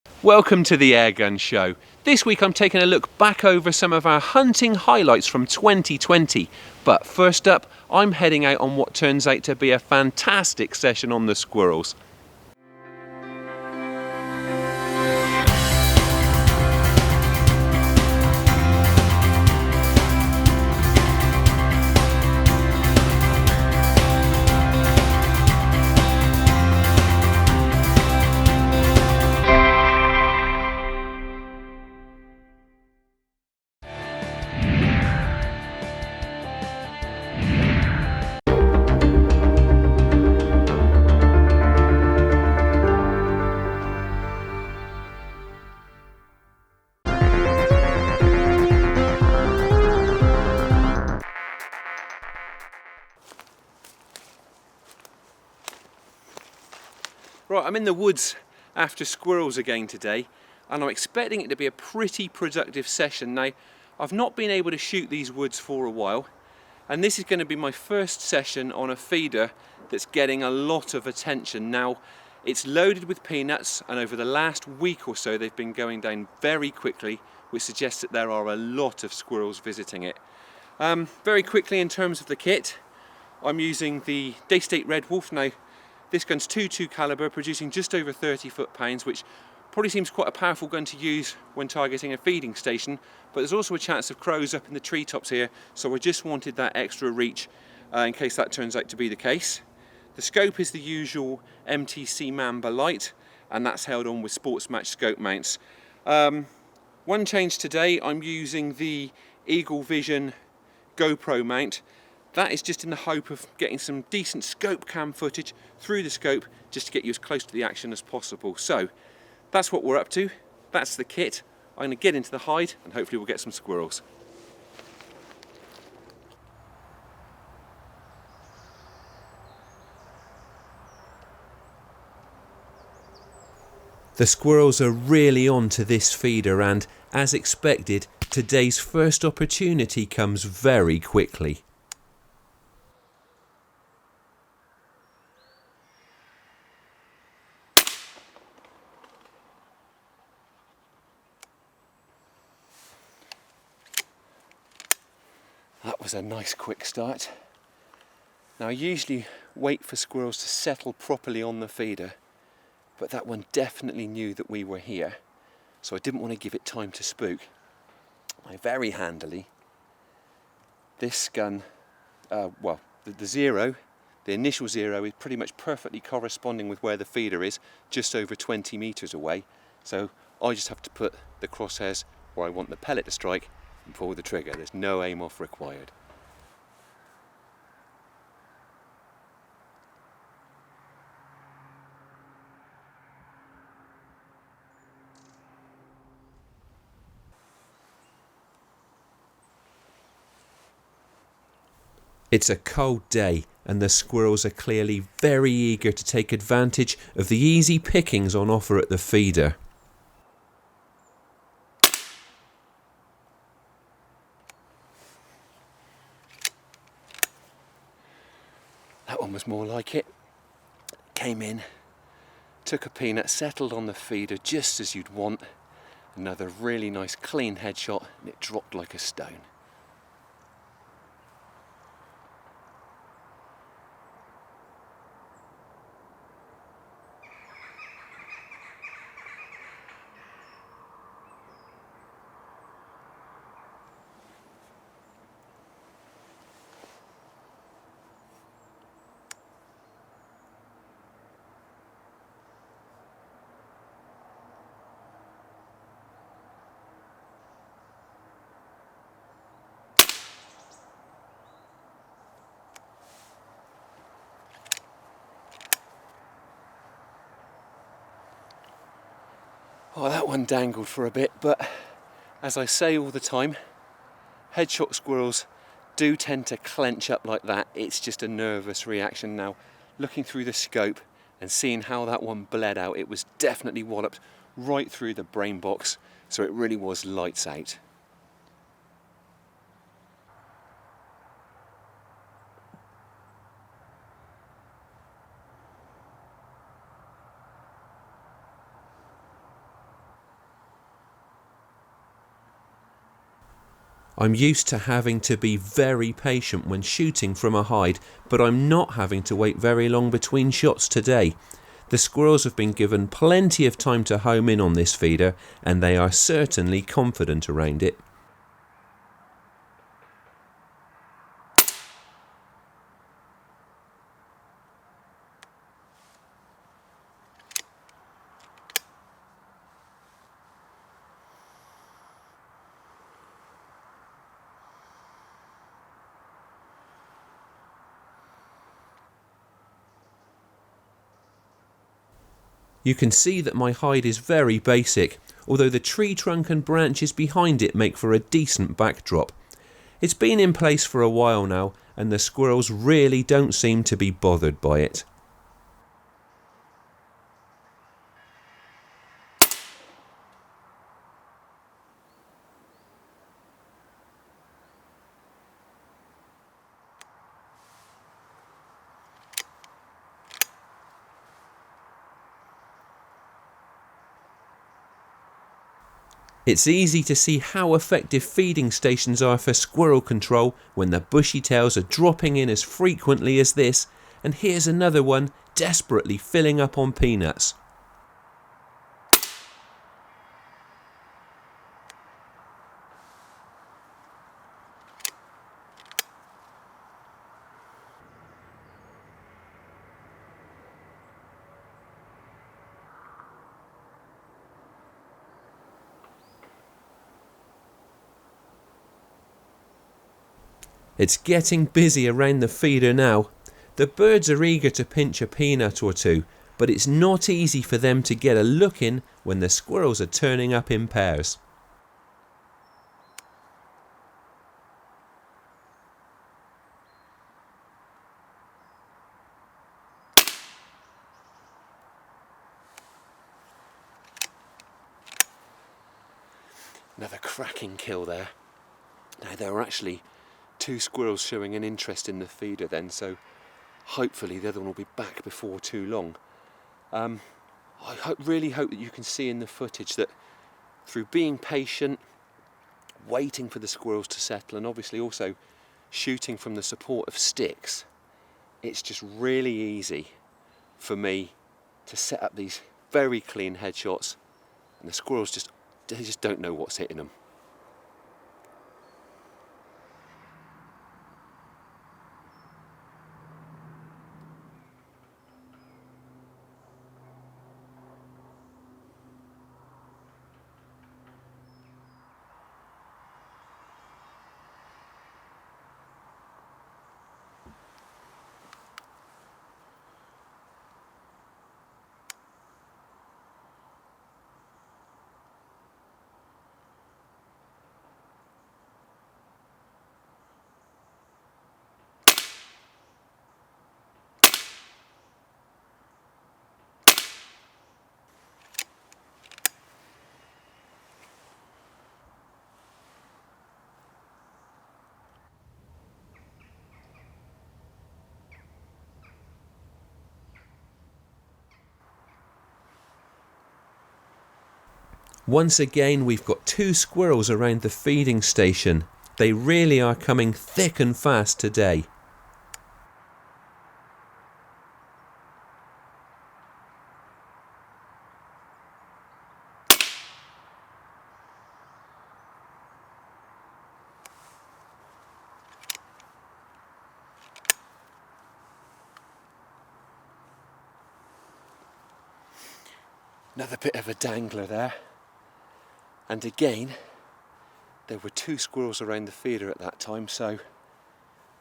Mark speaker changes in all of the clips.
Speaker 1: Welcome to the Airgun Show. This week I'm taking a look back over some of our hunting highlights from 2020. But first up, I'm heading out on what turns out to be a fantastic session on the squirrels. Right, I'm in the woods after squirrels again today, and I'm expecting it to be a pretty productive session. Now, I've not been able to shoot these woods for a while, and this is going to be my first session on a feeder that's getting a lot of attention. Now, it's loaded with peanuts, and over the last week or so they've been going down very quickly, which suggests that there are a lot of squirrels visiting it. Very quickly, in terms of the kit, I'm using the Daystate Red Wolf. Now, this gun's .22 caliber, producing just over 30 foot-pounds, which probably seems quite a powerful gun to use when targeting a feeding station, but there's also a chance of crows up in the treetops here, so I just wanted that extra reach in case that turns out to be the case. The scope is the usual MTC Mamba Light, and that's held on with Sports Match scope mounts. One change today, I'm using the Eagle Vision GoPro mount. That is just in the hope of getting some decent scope cam footage through the scope, just to get you as close to the action as possible. So that's what we're up to. That's the kit. I'm going to get into the hide and hopefully we'll get some squirrels. The squirrels are really on to this feeder, and as expected, today's first opportunity comes very quickly. That was a nice quick start. Now, I usually wait for squirrels to settle properly on the feeder, but that one definitely knew that we were here, so I didn't want to give it time to spook. I very handily, this gun, the zero, the initial zero is pretty much perfectly corresponding with where the feeder is, just over 20 metres away, so I just have to put the crosshairs where I want the pellet to strike and pull the trigger. There's no aim off required. It's a cold day and the squirrels are clearly very eager to take advantage of the easy pickings on offer at the feeder. That one was more like it. Came in, took a peanut, settled on the feeder just as you'd want. Another really nice clean headshot, and it dropped like a stone. Oh, that one dangled for a bit, but as I say all the time, headshot squirrels do tend to clench up like that. It's just a nervous reaction. Now, looking through the scope and seeing how that one bled out, it was definitely walloped right through the brain box, so it really was lights out. I'm used to having to be very patient when shooting from a hide, but I'm not having to wait very long between shots today. The squirrels have been given plenty of time to home in on this feeder, and they are certainly confident around it. You can see that my hide is very basic, although the tree trunk and branches behind it make for a decent backdrop. It's been in place for a while now, and the squirrels really don't seem to be bothered by it. It's easy to see how effective feeding stations are for squirrel control when the bushy-tails are dropping in as frequently as this, and here's another one desperately filling up on peanuts. It's getting busy around the feeder now. The birds are eager to pinch a peanut or two, but it's not easy for them to get a look in when the squirrels are turning up in pairs. Another cracking kill there. Now there were actually 2 squirrels showing an interest in the feeder then, so hopefully the other one will be back before too long. I really hope that you can see in the footage that through being patient, waiting for the squirrels to settle, and obviously also shooting from the support of sticks, it's just really easy for me to set up these very clean headshots, and the squirrels just don't know what's hitting them. Once again, we've got 2 squirrels around the feeding station. They really are coming thick and fast today. Another bit of a dangler there. And again, there were 2 squirrels around the feeder at that time, so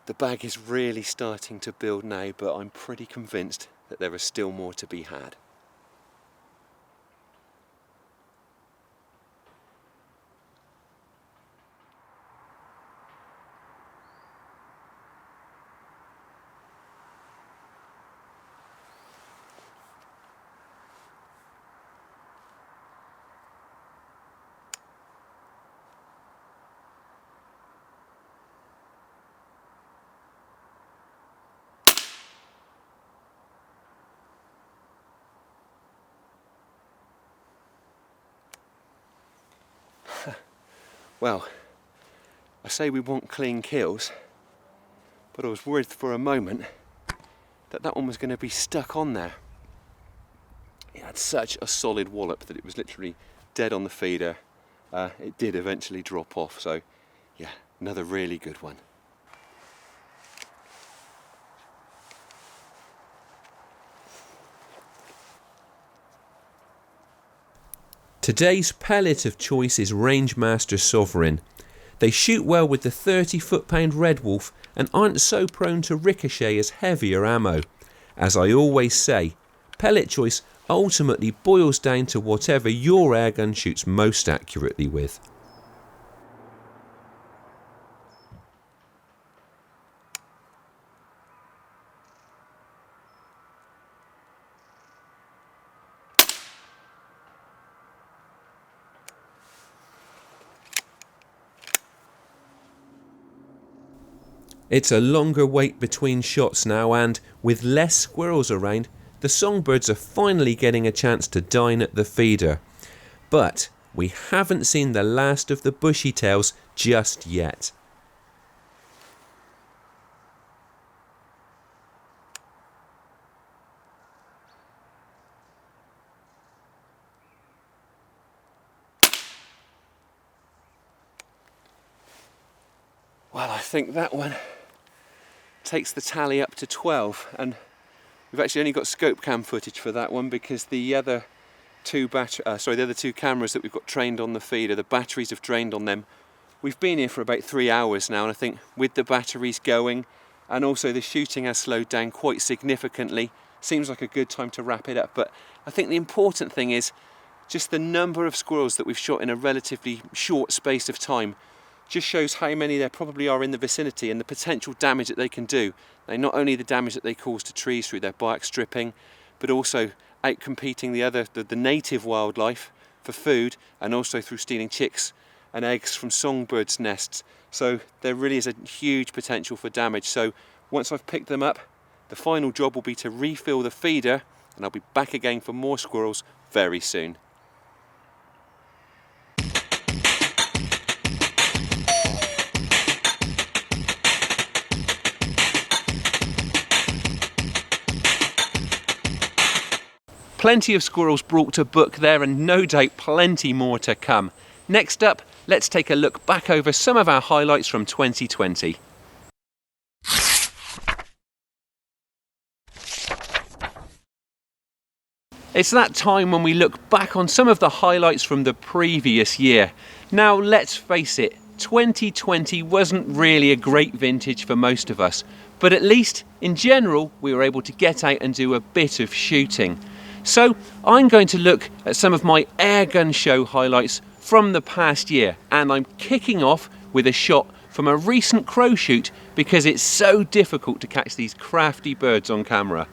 Speaker 1: the bag is really starting to build now, but I'm pretty convinced that there is still more to be had. Well, I say we want clean kills, but I was worried for a moment that that one was going to be stuck on there. It had such a solid wallop that it was literally dead on the feeder. It did eventually drop off, so yeah, another really good one.
Speaker 2: Today's pellet of choice is Rangemaster Sovereign. They shoot well with the 30 foot-pound Red Wolf and aren't so prone to ricochet as heavier ammo. As I always say, pellet choice ultimately boils down to whatever your airgun shoots most accurately with. It's a longer wait between shots now, and with less squirrels around, the songbirds are finally getting a chance to dine at the feeder. But we haven't seen the last of the bushy-tails just yet.
Speaker 1: Well, I think that one takes the tally up to 12, and we've actually only got scope cam footage for that one because the other two cameras that we've got trained on the feeder, the batteries have drained on them. We've been here for about 3 hours now, and I think with the batteries going and also the shooting has slowed down quite significantly, seems like a good time to wrap it up. But I think the important thing is just the number of squirrels that we've shot in a relatively short space of time just shows how many there probably are in the vicinity and the potential damage that they can do. Now, not only the damage that they cause to trees through their bark stripping, but also outcompeting the native wildlife for food, and also through stealing chicks and eggs from songbirds' nests. So there really is a huge potential for damage. So once I've picked them up, the final job will be to refill the feeder, and I'll be back again for more squirrels very soon. Plenty of squirrels brought to book there, and no doubt plenty more to come. Next up, let's take a look back over some of our highlights from 2020. It's that time when we look back on some of the highlights from the previous year. Now, let's face it, 2020 wasn't really a great vintage for most of us, but at least in general we were able to get out and do a bit of shooting. So I'm going to look at some of my Airgun Show highlights from the past year, and I'm kicking off with a shot from a recent crow shoot because it's so difficult to catch these crafty birds on camera.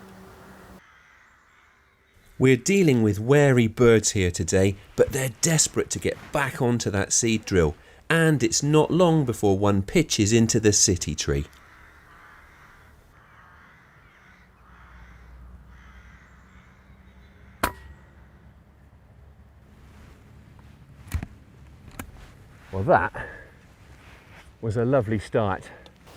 Speaker 2: We're dealing with wary birds here today, but they're desperate to get back onto that seed drill, and it's not long before one pitches into the city tree.
Speaker 1: Well, that was a lovely start.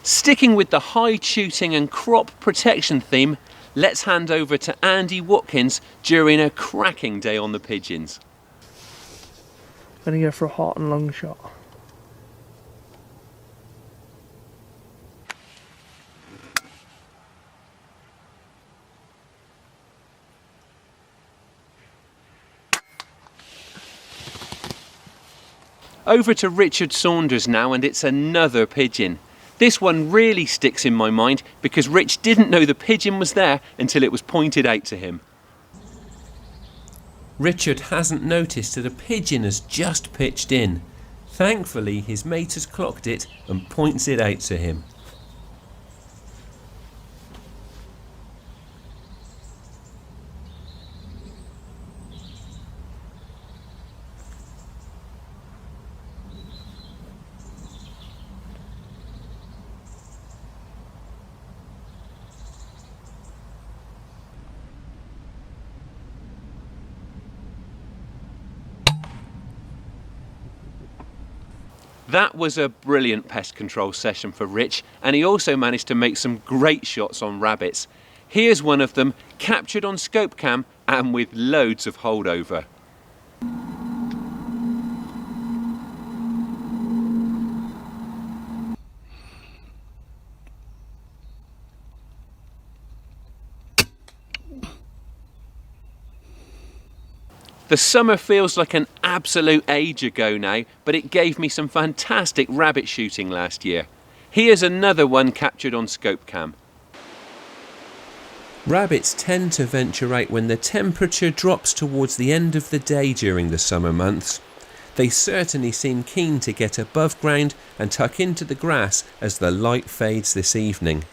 Speaker 2: Sticking with the hide shooting and crop protection theme, let's hand over to Andy Watkins during a cracking day on the pigeons.
Speaker 3: Gonna go for a hot and long shot.
Speaker 2: Over to Richard Saunders now, and it's another pigeon. This one really sticks in my mind because Rich didn't know the pigeon was there until it was pointed out to him. Richard hasn't noticed that a pigeon has just pitched in. Thankfully, his mate has clocked it and points it out to him. That was a brilliant pest control session for Rich, and he also managed to make some great shots on rabbits. Here's one of them, captured on scope cam and with loads of holdover. The summer feels like an absolute age ago now, but it gave me some fantastic rabbit shooting last year. Here's another one captured on scope cam. Rabbits tend to venture out when the temperature drops towards the end of the day during the summer months. They certainly seem keen to get above ground and tuck into the grass as the light fades this evening.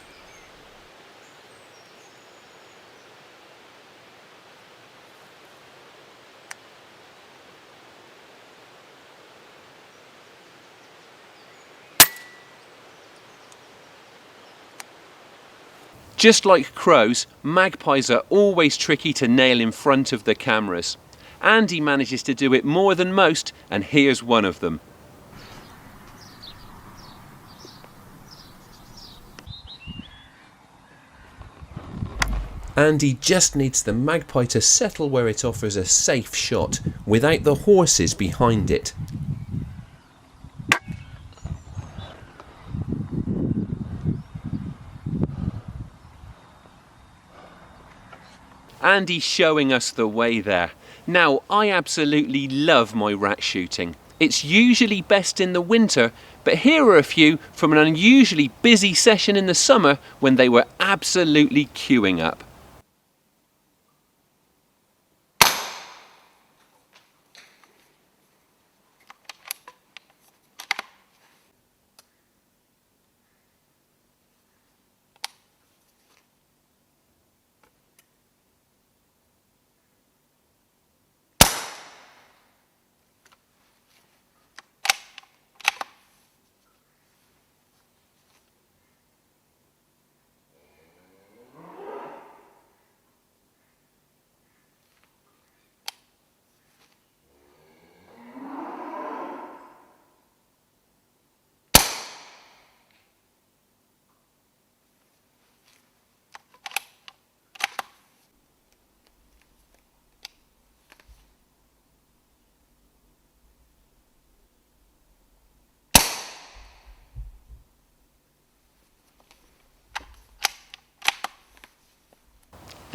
Speaker 2: Just like crows, magpies are always tricky to nail in front of the cameras. Andy manages to do it more than most, and here's one of them. Andy just needs the magpie to settle where it offers a safe shot, without the horses behind it. Andy showing us the way there. Now, I absolutely love my rat shooting. It's usually best in the winter, but here are a few from an unusually busy session in the summer when they were absolutely queuing up.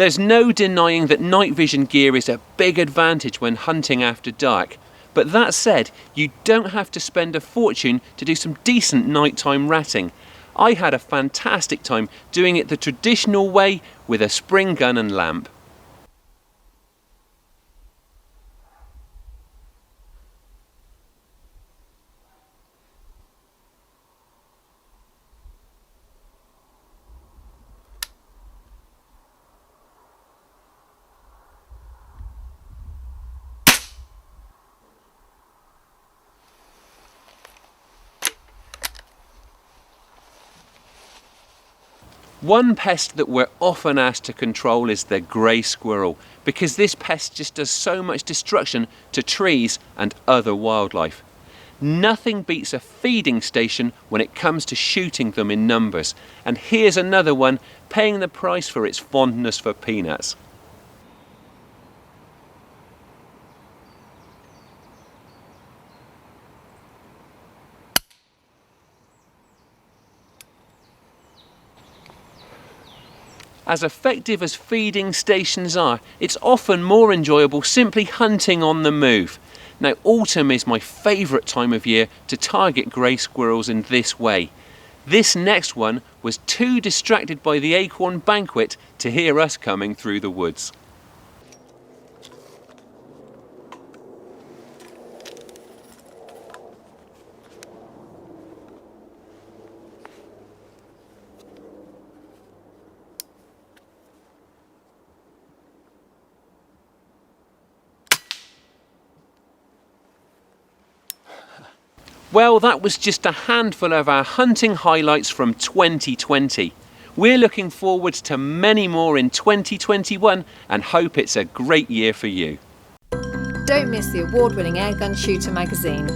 Speaker 2: There's no denying that night vision gear is a big advantage when hunting after dark. But that said, you don't have to spend a fortune to do some decent nighttime ratting. I had a fantastic time doing it the traditional way with a spring gun and lamp. One pest that we're often asked to control is the grey squirrel, because this pest just does so much destruction to trees and other wildlife. Nothing beats a feeding station when it comes to shooting them in numbers, and here's another one paying the price for its fondness for peanuts. As effective as feeding stations are, it's often more enjoyable simply hunting on the move. Now, autumn is my favourite time of year to target grey squirrels in this way. This next one was too distracted by the acorn banquet to hear us coming through the woods. Well, that was just a handful of our hunting highlights from 2020. We're looking forward to many more in 2021 and hope it's a great year for you.
Speaker 4: Don't miss the award-winning Airgun Shooter magazine.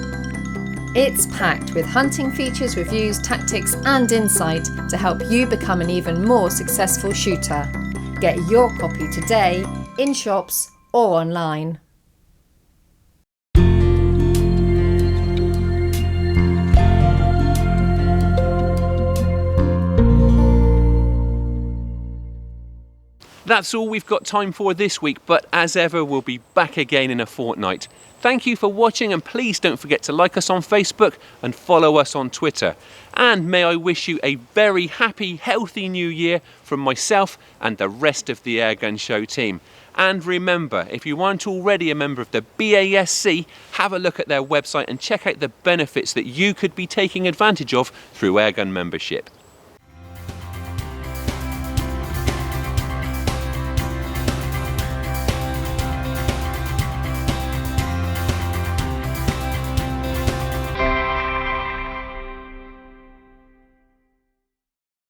Speaker 4: It's packed with hunting features, reviews, tactics and insight to help you become an even more successful shooter. Get your copy today in shops or online.
Speaker 1: That's all we've got time for this week, but as ever, we'll be back again in a fortnight. Thank you for watching, and please don't forget to like us on Facebook and follow us on Twitter. And may I wish you a very happy, healthy new year from myself and the rest of the Airgun Show team. And remember, if you aren't already a member of the BASC, have a look at their website and check out the benefits that you could be taking advantage of through Airgun membership.